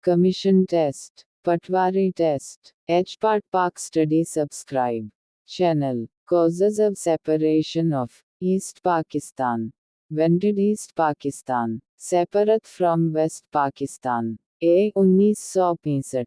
Commission test, Patwari test, H-part Pak study. Subscribe channel. Causes of separation of East Pakistan. When did East Pakistan separate from West Pakistan? A. 1965,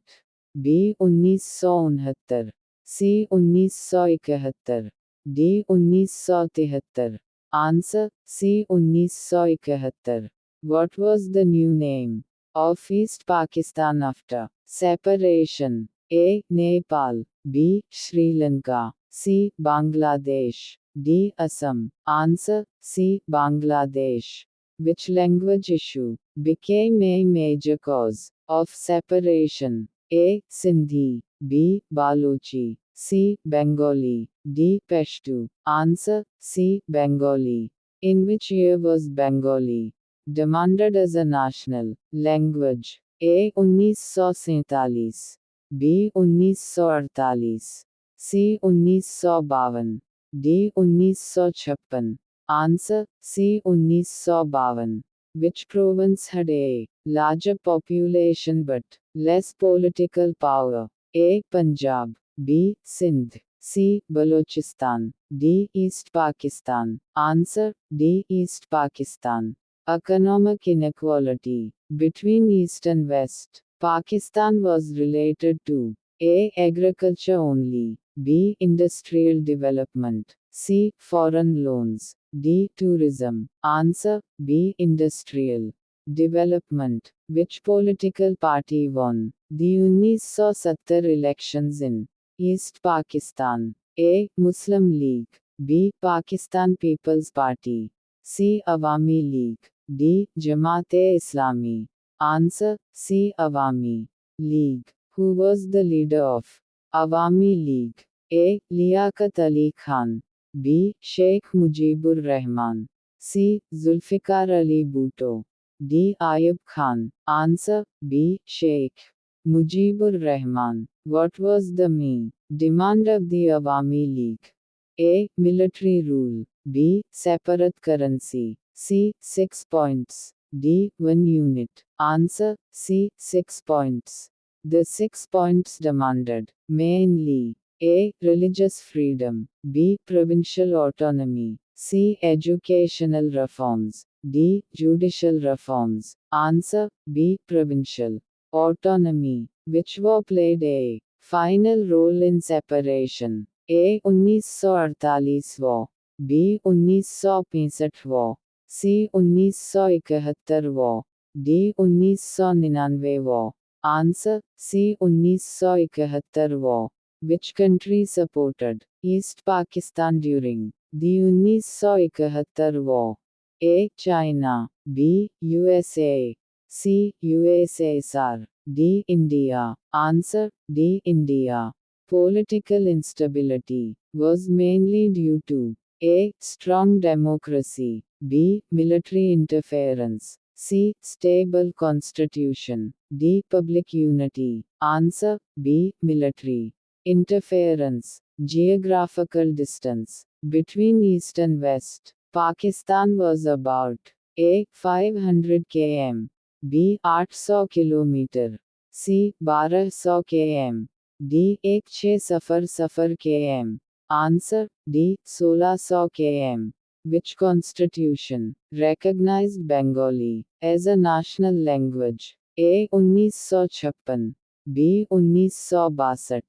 B. 1969, C. 1971, D. 1973. Answer C. 1971. What was the new name of East Pakistan after separation? A. Nepal, B. Sri Lanka, C. Bangladesh, D. Assam. Answer C. Bangladesh. Which language issue became a major cause of separation? A. Sindhi, B. Balochi, C. Bengali, D. Pashto. Answer C. Bengali. In which year was Bengali demanded as a national language? A. 1947, B. 1948, C. 1952, D. 1956. Answer C. 1952. Which province had a larger population but less political power? A. Punjab, B. Sindh, C. Balochistan, D. East Pakistan. Answer D. East Pakistan. Economic inequality between East and West Pakistan was related to A. Agriculture only, B. Industrial development, C. Foreign loans, D. Tourism. Answer B. Industrial development. Which political party won the 1970 elections in East Pakistan? A. Muslim League, B. Pakistan People's Party, C. Awami League, D. Jamaat-e-Islami. Answer C. Awami League. Who was the leader of Awami League? A. Liaquat Ali Khan, B. Sheikh Mujibur Rahman, C. Zulfikar Ali Bhutto, D. Ayub Khan. Answer B. Sheikh Mujibur Rahman. What was the main demand of the Awami League? A. Military rule, B. Separate currency, C. 6 points, D. 1 unit. Answer C. 6 points. The 6 points demanded mainly A. Religious freedom, B. Provincial autonomy, C. Educational reforms, D. Judicial reforms. Answer B. Provincial autonomy. Which war played a final role in separation? A. 1948 war, B. 1965 war, C. 1971 war, D. 1999 war. Answer C. 1971 war. Which country supported East Pakistan during the 1971 war? A. China, B. USA, C. USSR, D. India. Answer D. India. Political instability was mainly due to A. Strong democracy, B. Military interference, C. Stable constitution, D. Public unity. Answer B. Military interference. Geographical distance between East and West Pakistan was about A. 500 km, B. 800 km, C. 1200 km, D. 1600 km. Answer D. 1600 km. Which constitution recognized Bengali as a national language? A. 1956, B. 1962,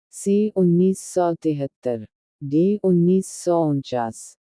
C. 1973, D. 1949.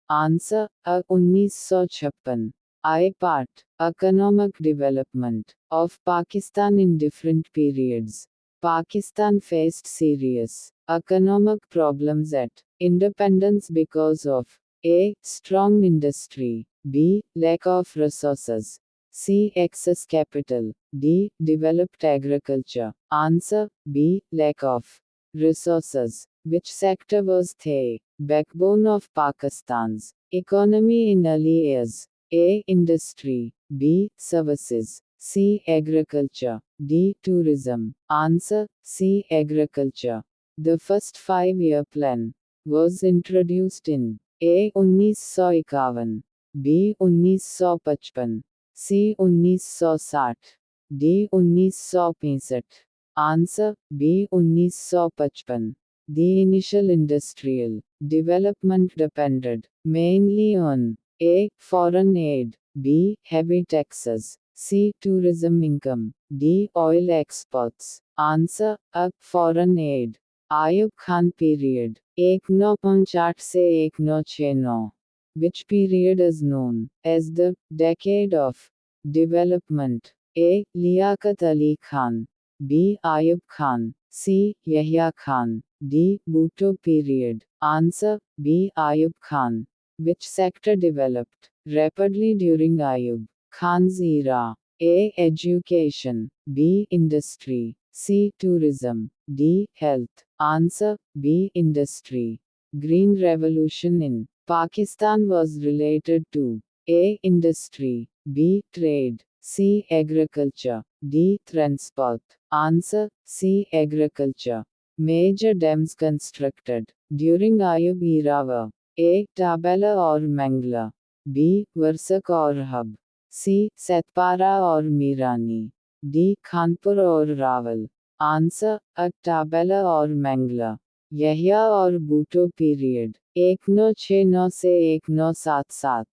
Answer A. 1956. I. Part Economic development of Pakistan in different periods. Pakistan faced serious economic problems at independence because of A. Strong industry, B. Lack of resources, C. Excess capital, D. Developed agriculture. Answer B. Lack of resources. Which sector was the backbone of Pakistan's economy in early years? A. Industry, B. Services, C. Agriculture, D. Tourism. Answer C. Agriculture. The first 5-year plan was introduced in A. 1951, B. 1955, C. 1960, D 1965। Answer B 1955। The initial industrial development depended mainly on A. Foreign aid, B. Heavy taxes, C. Tourism income, D. Oil exports. Answer A. Foreign aid। Ayub Khan period 1958 से 1969, which period is known as the decade of development? A. Liaquat Ali Khan, B. Ayub Khan, C. Yahya Khan, D. Bhutto period। Answer B. Ayub Khan। Which sector developed rapidly during Ayub Khan's era? A. Education, B. Industry, C. Tourism, D. Health। Answer B. Industry। Green Revolution in Pakistan was related to A. Industry, B. Trade, C. Agriculture, D. Transport। Answer C. Agriculture। Major dams constructed during Ayub era were A. Tabela or Mangla, B. Varsak or Hub, C. Satpara or Mirani, D. Khanpur or Rawal। Answer A. Tabela or Mangla। Yahya और बूटो period 1969 से 1977।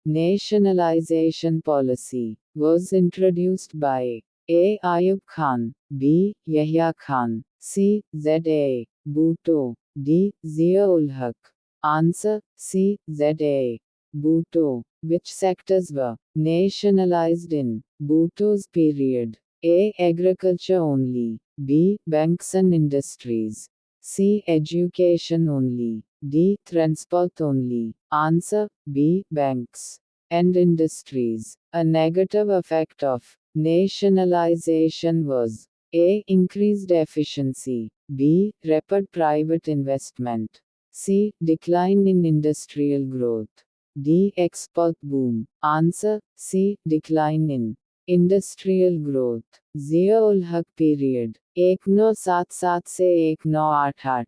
Nationalization policy was introduced by A. Ayub Khan, B. Yahya Khan, C. Z.A. Bhutto, D. Zia-ul Haq। Answer C. Z.A. Bhutto। Which sectors were nationalized in Bhutto's period? A. Agriculture only, B. Banks and industries, C. Education only, D. Transport only। Answer B. Banks and industries। A negative effect of nationalization was A. Increased efficiency, B. Rapid private investment, C. Decline in industrial growth, D. Export boom। Answer C. Decline in industrial growth। Zia-ul Haq period 1977 से 1988।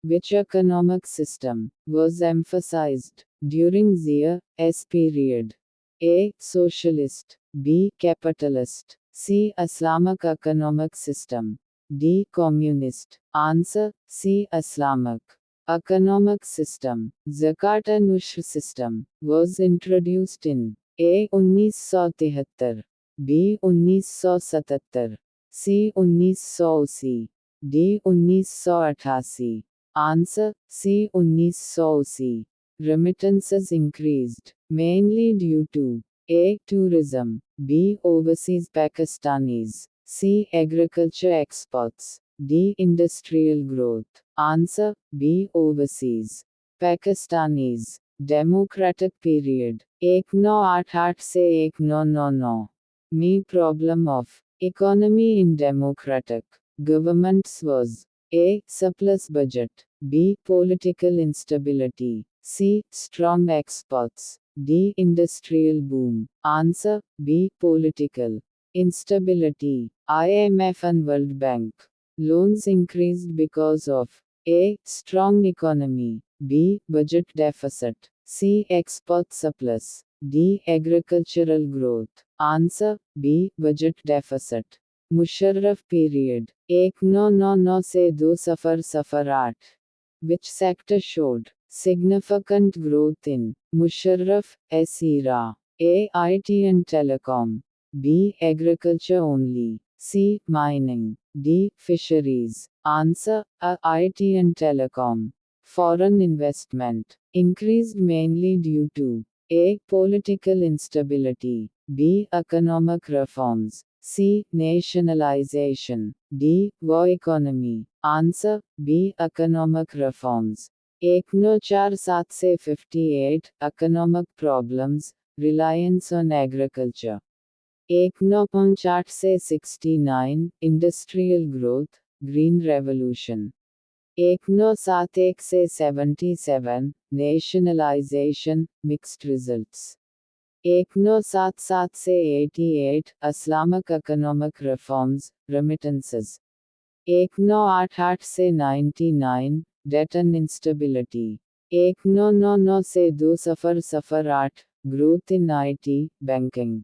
Which economic system was emphasized during Zia's period? A. Socialist, B. Capitalist, C. Islamic economic system, D. Communist। Answer C. Islamic economic system। Zakat and Ushr system was introduced in A. 1973, B. 1977, C. 1980, D. 1988। Answer C. 1980। Remittances increased, mainly due to A. Tourism, B. Overseas Pakistanis, C. Agriculture exports, D. Industrial growth। Answer B. Overseas Pakistanis। Democratic period 1988 से 1999 में problem of economy in democratic governments was A. Surplus budget, B. Political instability, C. Strong exports, D. Industrial boom। Answer B. Political instability। IMF and World Bank loans increased because of A. Strong economy, B. Budget deficit, C. Export surplus, D. Agricultural growth। Answer B. Budget deficit। Musharraf period 1999 से 2008। Which sector showed significant growth in Musharraf's era? A. IT and telecom, B. Agriculture only, C. Mining, D. Fisheries। Answer A. IT and telecom। Foreign investment increased mainly due to A. Political instability, B. Economic reforms, C. Nationalization, D. War economy। Answer B. Economic reforms। 1947 से 58 Economic problems, reliance on agriculture। 1958 से 69 Industrial growth, Green Revolution। 1971 से 77 Nationalization, mixed results। 1977 से 88 Islamic economic reforms, remittances। 1988 से 99 Debt and instability। 1999 से 2008 Growth in IT, banking।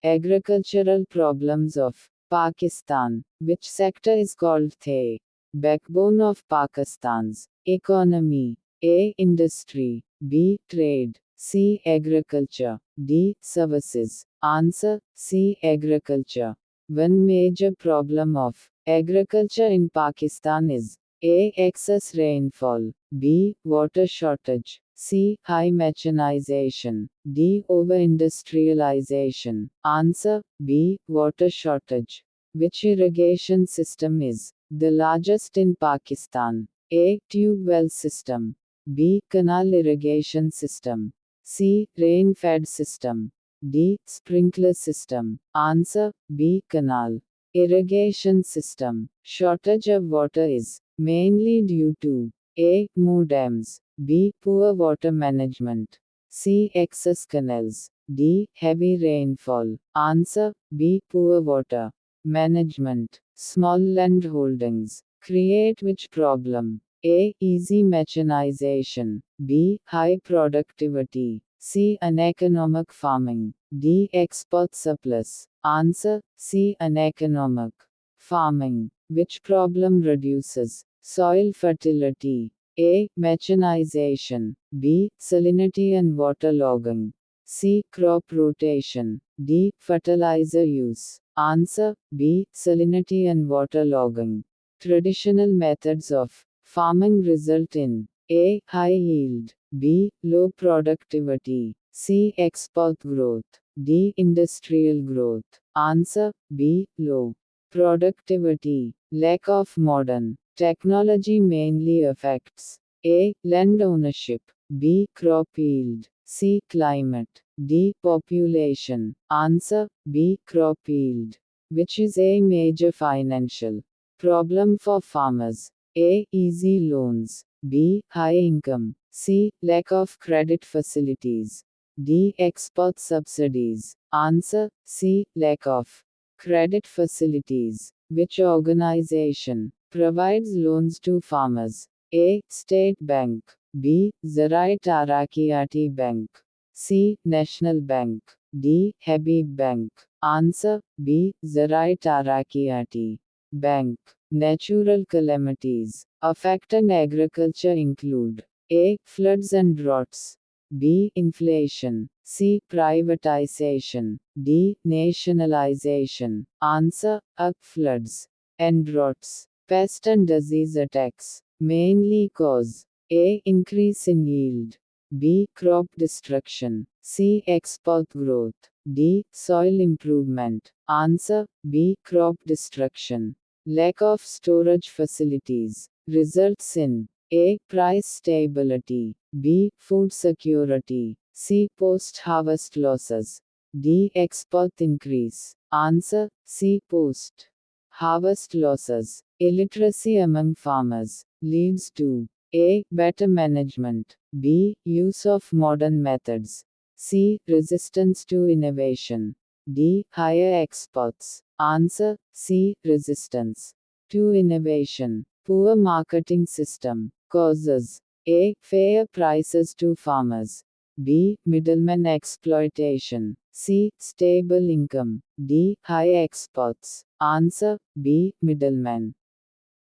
Agricultural problems of Pakistan. Which sector is called the backbone of Pakistan's economy? A. Industry. B. Trade. C. Agriculture. D. Services. Answer C. Agriculture. One major problem of agriculture in Pakistan is A. Excess rainfall. B. Water shortage. C. High mechanization. D. Over-industrialization. Answer B. Water shortage. Which irrigation system is the largest in Pakistan? A. Tube well system. B. Canal irrigation system. C. Rain-fed system. D. Sprinkler system. Answer B. Canal irrigation system. Shortage of water is mainly due to A. More dams. B. Poor water management. C. Excess canals. D. Heavy rainfall. Answer B. Poor water management. Small land holdings create which problem? A. Easy mechanization. B. High productivity. C. Uneconomic farming. D. Export surplus. Answer C. Uneconomic farming. Which problem reduces soil fertility? A. Mechanization. B. Salinity and waterlogging. C. Crop rotation. D. Fertilizer use. Answer B. Salinity and waterlogging. Traditional methods of farming result in A. High yield. B. Low productivity. C. Export growth. D. Industrial growth. Answer B. Low productivity. Lack of modern technology mainly affects A. Land ownership. B. Crop yield. C. Climate. D. Population. Answer B. Crop yield. Which is a major financial problem for farmers? A. Easy loans. B. High income. C. Lack of credit facilities. D. Export subsidies. Answer C. Lack of credit facilities. Which organization provides loans to farmers? A. State Bank. B. Zarai Taraqiati Bank. C. National Bank. D. Habib Bank. Answer B. Zarai Taraqiati Bank. Natural calamities affecting agriculture include A. Floods and droughts. B. Inflation. C. Privatization. D. Nationalization. Answer A. Floods and droughts. Pest and disease attacks mainly cause A. Increase in yield. B. Crop destruction. C. Export growth. D. Soil improvement. Answer B. Crop destruction. Lack of storage facilities results in A. Price stability. B. Food security. C. Post-harvest losses. D. Export increase. Answer C. Post-harvest losses. Illiteracy among farmers leads to A. Better management. B. Use of modern methods. C. Resistance to innovation. D. Higher exports. Answer C. Resistance to innovation. Poor marketing system causes A. Fair prices to farmers. B. Middleman exploitation. C. Stable income. D. High exports. Answer B. Middleman